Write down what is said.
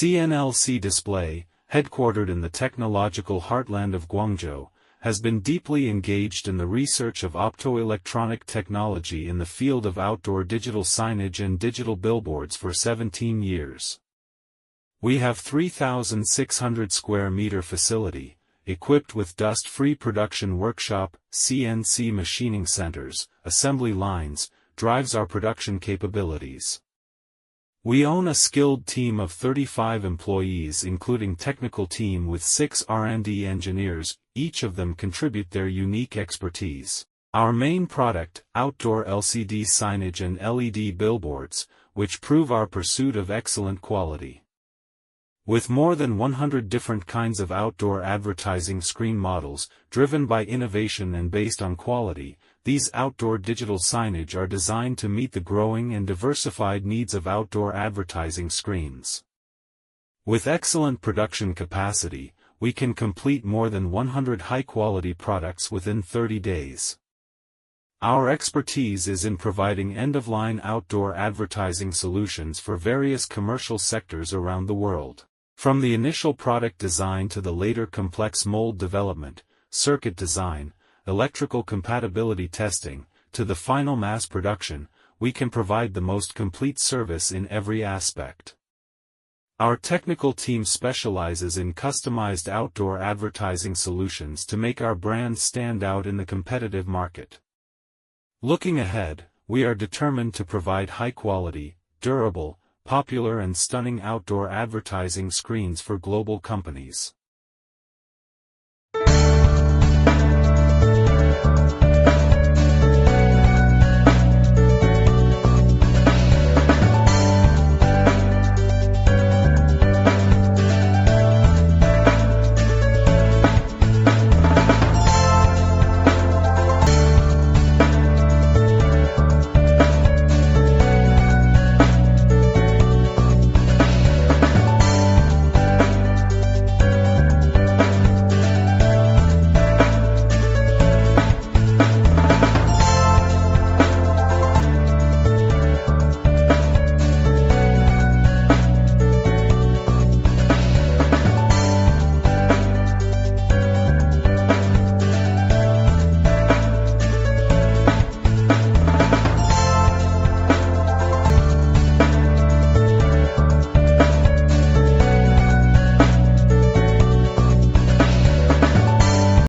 CNLC Display, headquartered in the technological heartland of Guangzhou, has been deeply engaged in the research of optoelectronic technology in the field of outdoor digital signage and digital billboards for 17 years. We have 3,600 square meter facility, equipped with dust-free production workshop, CNC machining centers, assembly lines, drives our production capabilities. We own a skilled team of 35 employees including technical team with 6 R&D engineers, each of them contribute their unique expertise. Our main product, outdoor LCD signage and LED billboards, which prove our pursuit of excellent quality. With more than 100 different kinds of outdoor advertising screen models, driven by innovation and based on quality, these outdoor digital signage are designed to meet the growing and diversified needs of outdoor advertising screens. With excellent production capacity, we can complete more than 100 high-quality products within 30 days. Our expertise is in providing end-of-line outdoor advertising solutions for various commercial sectors around the world. From the initial product design to the later complex mold development, circuit design, electrical compatibility testing, to the final mass production, we can provide the most complete service in every aspect. Our technical team specializes in customized outdoor advertising solutions to make our brand stand out in the competitive market. Looking ahead, we are determined to provide high-quality, durable, popular and stunning outdoor advertising screens for global companies.